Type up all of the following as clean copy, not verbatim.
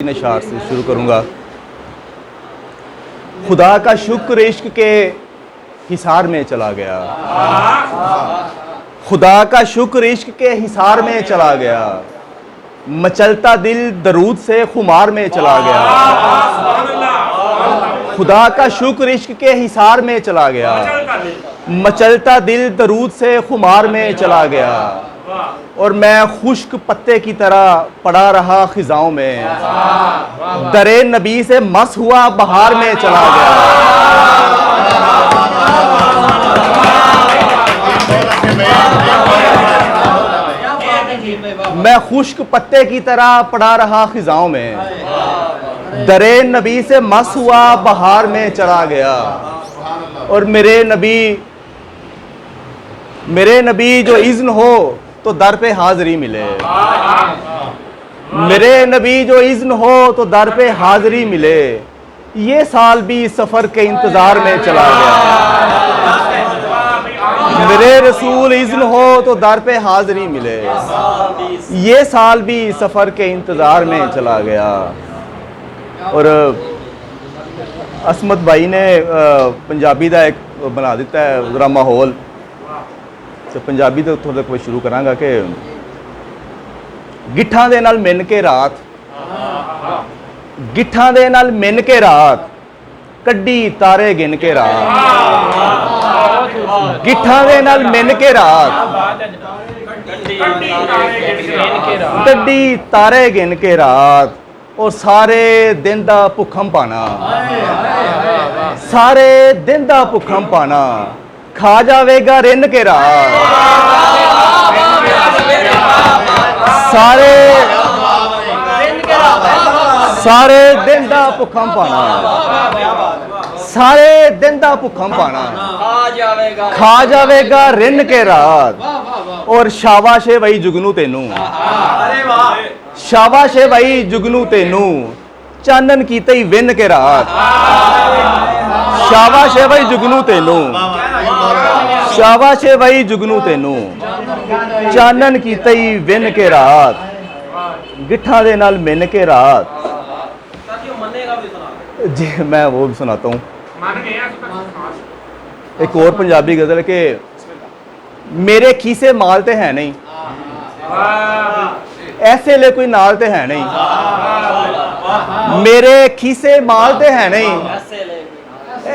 नशार से शुरू करूँगा। खुदा का शुक्र इश्क के हिसार में चला गया, खुदा का शुक्र इश्क के हिसार में चला गया, मचलता दिल दरूद से खुमार में चला गया। खुदा का शुक्र इश्क के हिसार में चला गया, मचलता दिल दरूद से खुमार में चला गया, और मैं खुश्क पत्ते की तरह पड़ा रहा खिजाओं में, दरे नबी से मस हुआ बहार में चला गया। मैं खुश्क पत्ते की तरह पड़ा रहा खिजाओं में, दरे नबी से मस हुआ बहार में चला गया, और मेरे नबी जो इज़्न हो तो दर पे हाज़री मिले, मेरे नबी जो इज़्न हो तो दर पे हाज़री मिले, ये साल भी सफ़र के इंतज़ार में चला गया। मेरे रसूल इज़्न हो तो दर पे हाज़री मिले, ये साल भी सफ़र के इंतज़ार में चला गया। और असमत भाई ने पंजाबी का एक बना दिता है ज़रा माहौल, तो पंजाबी तो थोड़ा कोई शुरू करांगा कि गिट्ठां दे नाल मिन के रात, गिट्ठां दे नाल मिन के रात, कड्डी तारे गिन के रात, गिट्ठां दे नाल मिन के रात, कड्डी तारे गिन के रात, और सारे दिन दा भुखम पाना, सारे दिन दा भुखम पाना, खा जावेगा रिन के रात, सारे दिन दा भुखम पाना, सारे दिन दा भुखम पाना, खा जावेगा रिन के रात, और शाबाश है भाई जुगनू तेनू, शाबाश है भाई जुगनू तेनू, चानन कीते ही विन के रात, शाबाश है भाई जुगनू तेनू, शाबाश है भाई जुगनू तेनू, चानन कीते ही विन के रात, गिट्ठा दे नाल मिन के रात। जी मैं वो भी सुनाता हूँ, एक और पंजाबी गजल के मेरे खीसे मालते हैं नहीं, ऐसे ले कोई नालते हैं नहीं, मेरे खीसे मालते हैं नहीं,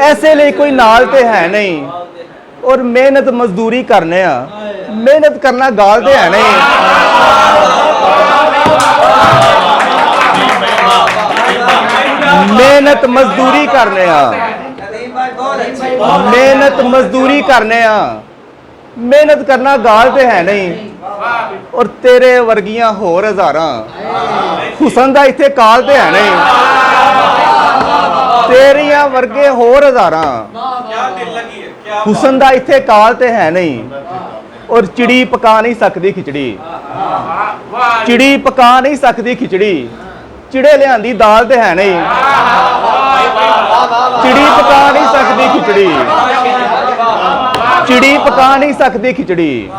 ऐसे ले कोई नालते हैं नहीं, और मेहनत मजदूरी करने आ, मेहनत करना गालते हैं नहीं, मेहनत मजदूरी करने आ, मेहनत मजदूरी करने आ, मेहनत करना गालते हैं नहीं, और तेरे वर्गियां होर हज़ारां हुसन दा इत्थे कालते हैं नहीं, तेरियां वर्गे होर हज़ारां हुसन दा इत्थे कालते हैं नहीं, और चिड़ी पका नहीं सकती खिचड़ी, चिड़ी पका नहीं सकती खिचड़ी, चिड़े लियांदी दाल ते है नहीं, चिड़ी पका नहीं सकती खिचड़ी, चिड़ी पका नहीं सकती खिचड़ी,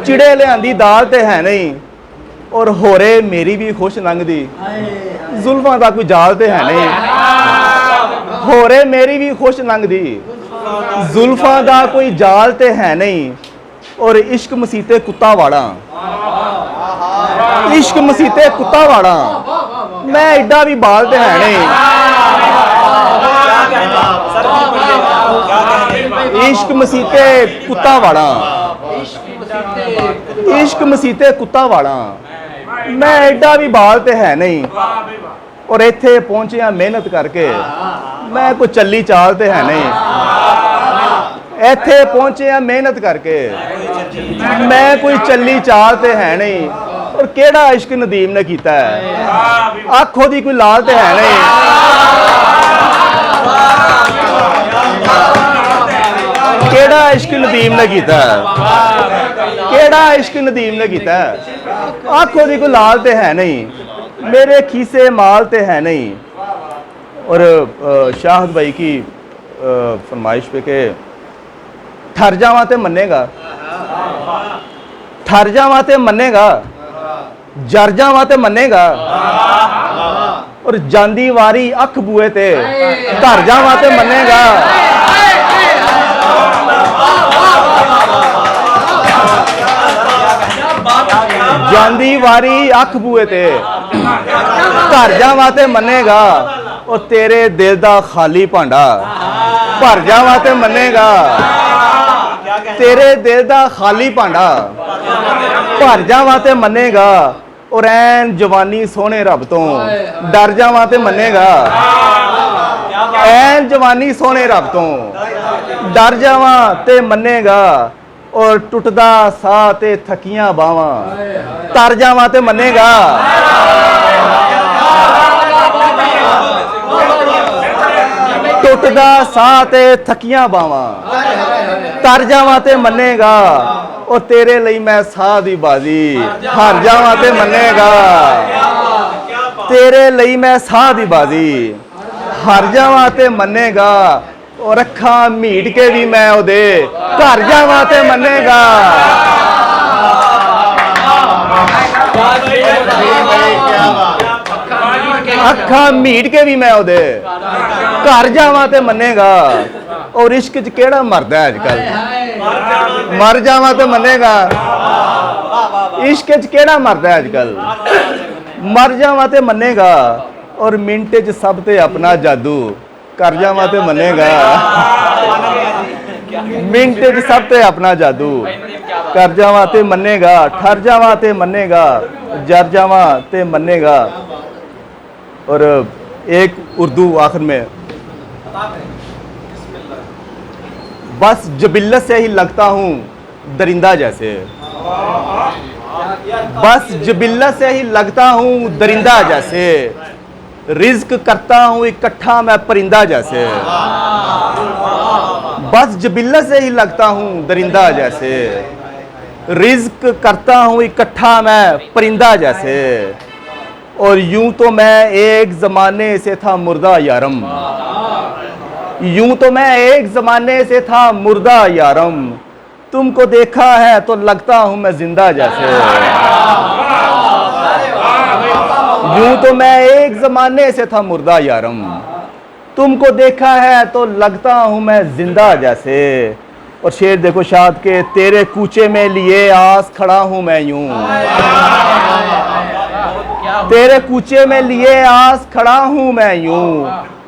चिड़े लियांदी दाल ते है नहीं, और होरे मेरी भी खुश लंघदी, जुल्फां दा कोई जाल ते है नहीं, होरे मेरी भी खुश लंघदी, जुल्फां दा कोई जाल ते है नहीं, और इश्क मसीते कुत्ता वाड़ा, इश्क मसीते कुत्ता वाड़ा, मैं एडा भी बाल ते है नहीं, इश्क मसीते कुत्ता वाड़ा, इश्क मसीते कुत्ता वाड़ा, मैं एडा भी बाल ते है नहीं, और इत्थे पहुंचे मेहनत करके, मैं कोई चली चाल ते है नहीं, इत्थे पहुंचे मेहनत करके, मैं कोई चली चाल ते है नहीं, और केड़ा इश्क नदीम ने कीता है, आखो दी कोई लाल ते है नहीं, केड़ा इश्क नदीम ने कीता है, केड़ा इश्क नदीम ने कीता है, आखो दी कोई लाल ते है नहीं, मेरे खीसे माल ते है नहीं। और शाहद भाई की फरमाइश पे के ठर जावा ते मनेगा, ठर जावा ते मनेगा, जर जावा ते मनेगा, और जांदी वारी अख बूए ते धर जावां ते मन्नेगा। जांदी वारी अख बूए ते धर जावां ते मन्नेगा। और तेरे दिल दा खाली भांडा भर जावां ते मन्नेगा। तेरे दिल दा खाली भांडा भर जावां ते मन्नेगा। और ऐन जवानी सोहने रब तो डर जावां ते मन्नेगा। ऐन जवानी सोहने रब तो डर जावां ते मन्नेगा। और टुटदा साह ते थकियां बावां तर जावां ते मन्नेगा। टुटदा साह ते थकियां बावां तर जावां ते मन्नेगा। और तेरे लिए मैं साह दी बाजी हार जावां ते मन्नेगा। तेरे लिए मैं साह दी बाजी हार जावां ते मन्नेगा। और अखां मीट के भी मैं ओदे घर जावां ते मन्नेगा। अखां मीट के भी मैं ओदे घर जावां ते मन्नेगा। और इश्क च केड़ा मरदा है अजकल मर जावां ते मन्नेगा। इश्क च केड़ा मरदा है अजकल मर जावां ते मन्नेगा। और मिंट च सब ते अपना जादू कर जावां ते मन्नेगा। मिंट च सब ते अपना जादू कर जावां ते मन्नेगा। ठर जावां ते मन्नेगा जर जावां ते मन्नेगा। और एक उर्दू आखिर में, बस जबिल्लत से ही लगता हूँ दरिंदा जैसे। बस जबिल्लत से ही लगता हूँ दरिंदा जैसे। रिज्क करता हूँ इकट्ठा मैं परिंदा जैसे। बस जबिल्लत से ही लगता हूँ दरिंदा जैसे। रिज्क करता हूँ इकट्ठा मैं परिंदा जैसे। और यूं तो मैं एक ज़माने से था मुर्दा यारम। यूं तो मैं एक ज़माने से था मुर्दा यारम। तुमको देखा है तो लगता हूँ मैं जिंदा जैसे। यूं तो मैं एक ज़माने से था मुर्दा यारम। तुमको देखा है तो लगता हूँ मैं जिंदा जैसे। और शेर देखो शाद के, तेरे कूचे में लिए आस खड़ा हूँ मैं यूं। तेरे कूचे में लिए आस खड़ा हूँ मैं यूं।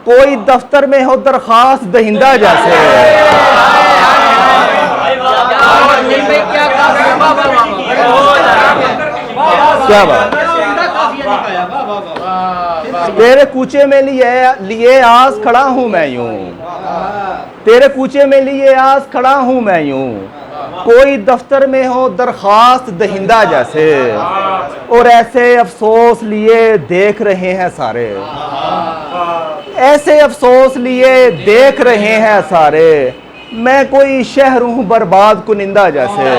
कोई दफ्तर में हो दरखास्त दहिंदा जैसे। क्या बात। तेरे कूचे में लिए आस खड़ा हूँ मैं यूं। तेरे कूचे में लिए आस खड़ा हूँ मैं यूं। कोई दफ्तर में हो दरखास्त दहिंदा जैसे। और ऐसे अफसोस लिए देख रहे हैं सारे। ऐसे अफसोस लिए देख रहे हैं सारे। मैं कोई शहर हूँ बर्बाद कुनिंदा जैसे।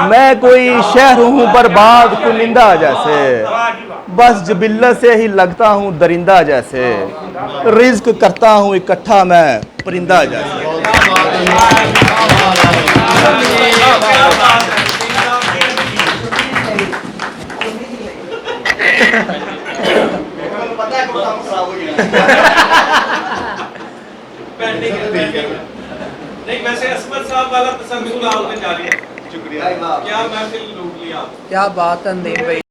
मैं कोई शहर हूँ बर्बाद कुनिंदा जैसे। बस जबिल्लत से ही लगता हूँ दरिंदा जैसे। रिज्क करता हूँ इकट्ठा मैं परिंदा जैसे। नहीं वैसे असमत साहब वाला तसल्लुल आप में जारी है। शुक्रिया, क्या महफिल लूट लिया। क्या बात है नदीम भाई।